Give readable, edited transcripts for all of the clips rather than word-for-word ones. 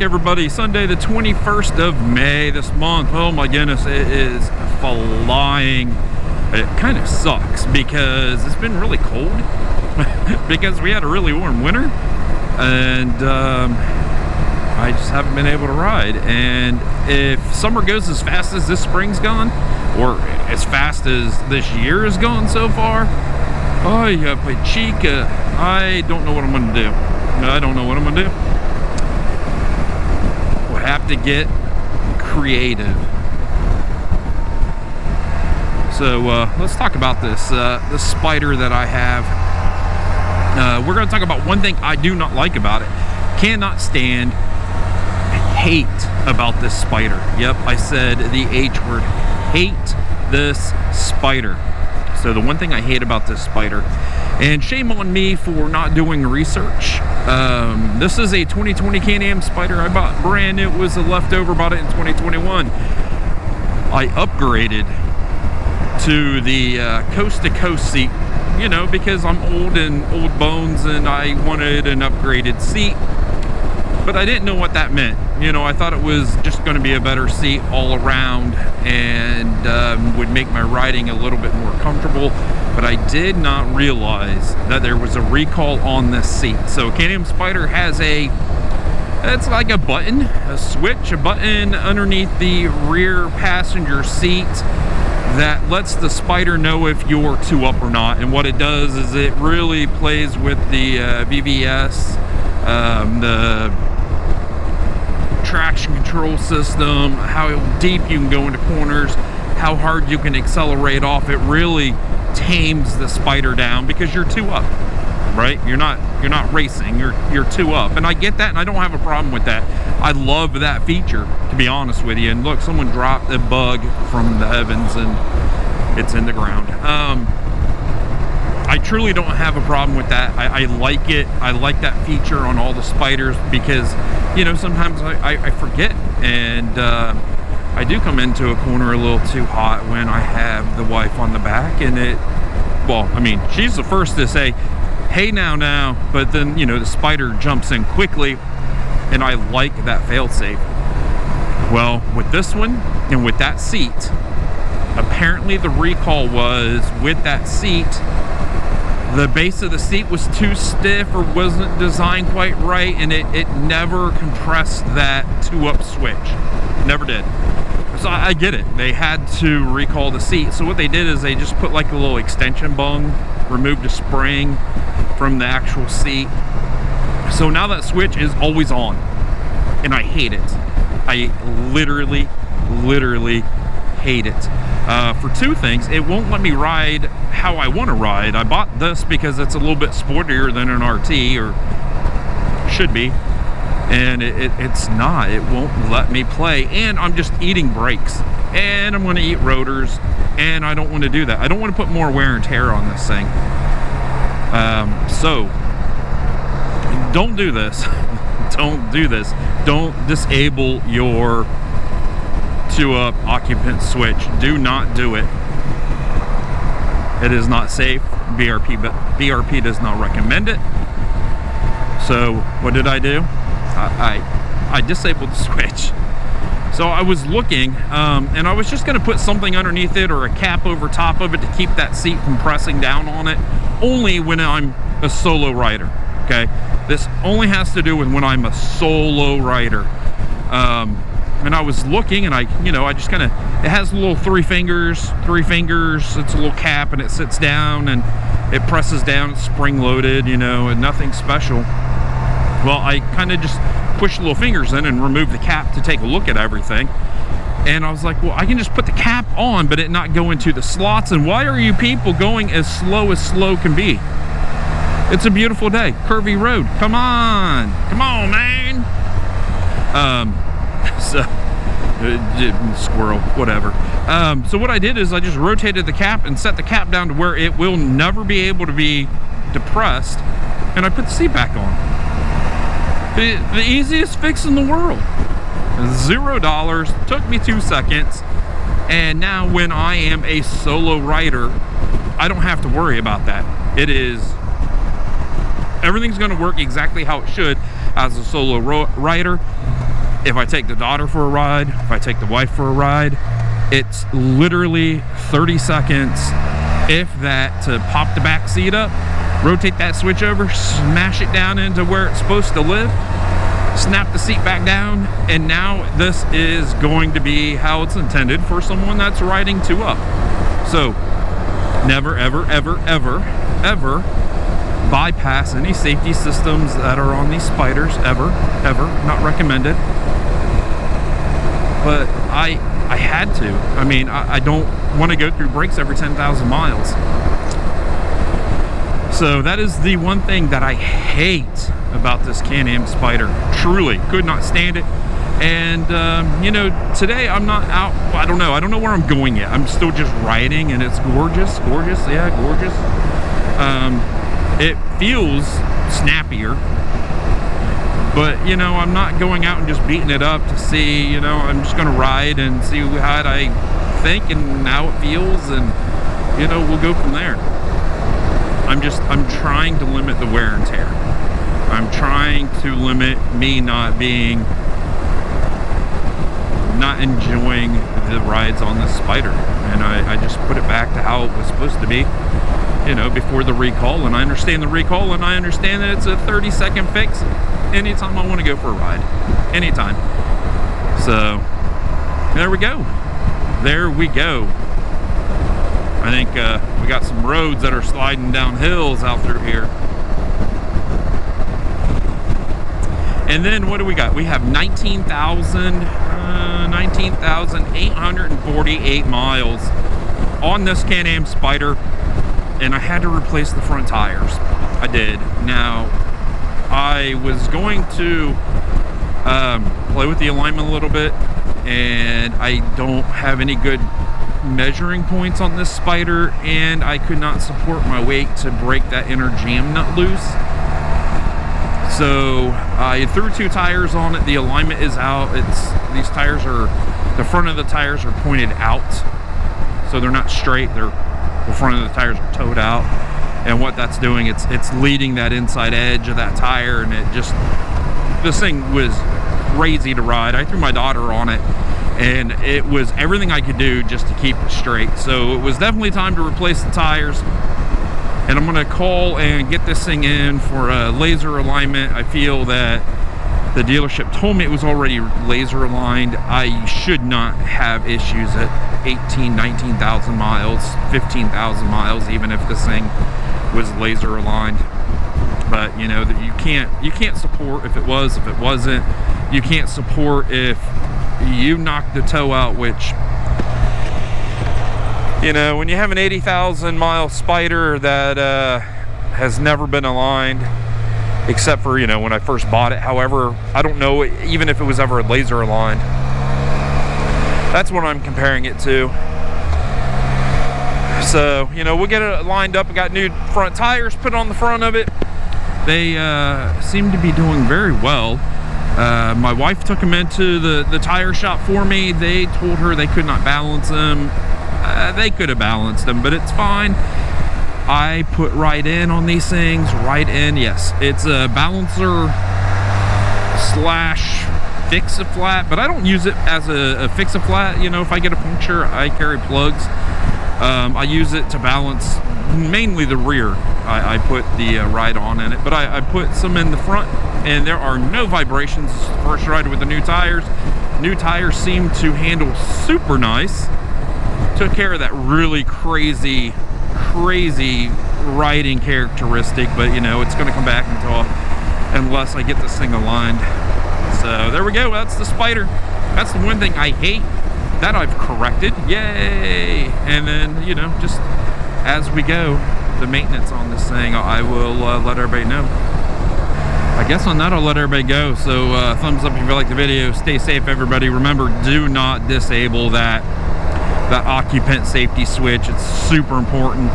everybody. Sunday the 21st of May this month. Oh my goodness, it is flying. It kind of sucks because it's been really cold because we had a really warm winter, and I just haven't been able to ride. And if summer goes as fast as this spring's gone, or as fast as this year has gone so far, oh yeah, chica, I don't know what I'm gonna do. I don't know what I'm gonna do. We'll have to get creative. So let's talk about this Spyder that I have. We're going to talk about one thing I do not like about it. Cannot stand, hate about this Spyder. Yep, I said the H word. Hate this Spyder. So the one thing I hate about this Spyder, and shame on me for not doing research. This is a 2020 Can-Am Spyder I bought brand new. It was a leftover, bought it in 2021. I upgraded to the coast-to-coast seat, you know, because I'm old and old bones and I wanted an upgraded seat, but I didn't know what that meant. You know, I thought it was just going to be a better seat all around and would make my riding a little bit more comfortable, but I did not realize that there was a recall on this seat. So Can-Am Spyder has it's like a button, a switch, a button underneath the rear passenger seat that lets the Spyder know if you're two up or not. And what it does is it really plays with the VVS, the traction control system, how deep you can go into corners, how hard you can accelerate off. It really tames the Spyder down because you're two up, right? You're not racing, you're two up. And I get that, and I don't have a problem with that. I love that feature, to be honest with you. And look, someone dropped a bug from the heavens and it's in the ground. I truly don't have a problem with that. I like it. I like that feature on all the Spyders because, you know, sometimes I forget, and I do come into a corner a little too hot when I have the wife on the back, and well, I mean, she's the first to say, hey now, but then, you know, the Spyder jumps in quickly, and I like that failsafe. Well, with this one and with that seat, apparently the recall was with that seat, the base of the seat was too stiff or wasn't designed quite right, and it never compressed that two-up switch. Never did. So I get it. They had to recall the seat. So what they did is they just put like a little extension bung, removed a spring from the actual seat. So now that switch is always on, and I hate it. I literally hate it. For two things, it won't let me ride how I want to ride. I bought this because it's a little bit sportier than an RT, or should be, and it's not. It won't let me play, and I'm just eating brakes, and I'm going to eat rotors, and I don't want to do that. I don't want to put more wear and tear on this thing. So don't do this. Don't do this. Don't disable your two-up occupant switch. Do not do it. It is not safe. BRP does not recommend it. So what did I do? I disabled the switch. So I was looking, and I was just going to put something underneath it or a cap over top of it to keep that seat from pressing down on it, only when I'm a solo rider. Okay, this only has to do with when I'm a solo rider. And I was looking, and I just kind of, it has little three fingers, it's a little cap, and it sits down and it presses down. It's spring loaded, you know, and nothing special. Well, I kind of just pushed little fingers in and removed the cap to take a look at everything, and I was like, well, I can just put the cap on but it not go into the slots. And why are you people going as slow can be? It's a beautiful day, curvy road. Come on man. So squirrel, whatever. So what I did is I just rotated the cap and set the cap down to where it will never be able to be depressed, and I put the seat back on. The easiest fix in the world. $0, took me 2 seconds, and now when I am a solo rider, I don't have to worry about that. Everything's going to work exactly how it should as a solo rider. If I take the daughter for a ride, if I take the wife for a ride, it's literally 30 seconds, if that, to pop the back seat up, rotate that switch over, smash it down into where it's supposed to live, snap the seat back down, and now this is going to be how it's intended for someone that's riding 2 up. So never, ever, ever, ever, ever bypass any safety systems that are on these Spyders, ever, not recommended. But I had to. I mean, I don't want to go through brakes every 10,000 miles. So that is the one thing that I hate about this Can-Am Spyder. Truly, could not stand it. And, you know, today I'm not out, I don't know where I'm going yet. I'm still just riding, and it's gorgeous, yeah, gorgeous. It feels snappier. But, you know, I'm not going out and just beating it up to see, you know, I'm just going to ride and see how I think and how it feels, and, you know, we'll go from there. I'm trying to limit the wear and tear. I'm trying to limit me not enjoying the rides on this Spyder. And I just put it back to how it was supposed to be, you know, before the recall. And I understand the recall, and I understand that it's a 30-second fix anytime I want to go for a ride. Anytime. So, there we go. There we go. I think we got some roads that are sliding down hills out through here. And then what do we got? We have 19,848 miles on this Can-Am Spyder, and I had to replace the front tires. I did. Now, I was going to play with the alignment a little bit, and I don't have any good measuring points on this Spyder, and I could not support my weight to break that inner jam nut loose. So I threw 2 tires on it. The alignment is out. These tires are, the front of the tires are pointed out, so they're not straight. The front of the tires are towed out, and what that's doing, it's leading that inside edge of that tire, and this thing was crazy to ride. I threw my daughter on it, and it was everything I could do just to keep it straight. So it was definitely time to replace the tires, and I'm gonna call and get this thing in for a laser alignment. I feel that the dealership told me it was already laser aligned. I should not have issues at 19,000 miles, 15,000 miles, even if this thing was laser aligned. But you know that you can't support if it was, if it wasn't. You can't support if you knock the toe out, which, you know, when you have an 80,000 mile Spyder that has never been aligned, except for, you know, when I first bought it. However, I don't know even if it was ever laser aligned. That's what I'm comparing it to. So, you know, we'll get it lined up. I got new front tires put on the front of it. They seem to be doing very well. My wife took them into the tire shop for me. They told her they could not balance them. They could have balanced them, but it's fine. I put right in on these things, right in. Yes, it's a balancer slash fix-a-flat, but I don't use it as a fix-a-flat. You know, if I get a puncture, I carry plugs. I use it to balance mainly the rear. I put the ride-on in it, but I put some in the front, and there are no vibrations. This is the first ride with the new tires. New tires seem to handle super nice. Took care of that really crazy riding characteristic, but you know, it's going to come back unless I get this thing aligned. So there we go. That's the Spyder. That's the one thing I hate that I've corrected. Yay! And then, you know, just as we go, the maintenance on this thing, I will let everybody know. I guess on that, I'll let everybody go. So thumbs up if you like the video. Stay safe, everybody. Remember, do not disable that occupant safety switch. It's super important.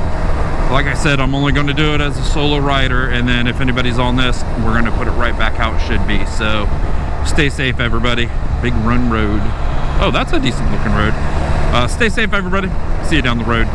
Like I said, I'm only going to do it as a solo rider, and then if anybody's on this, we're going to put it right back how it should be. So stay safe, everybody. Big Run Road. Oh, that's a decent looking road. Stay safe, everybody. See you down the road.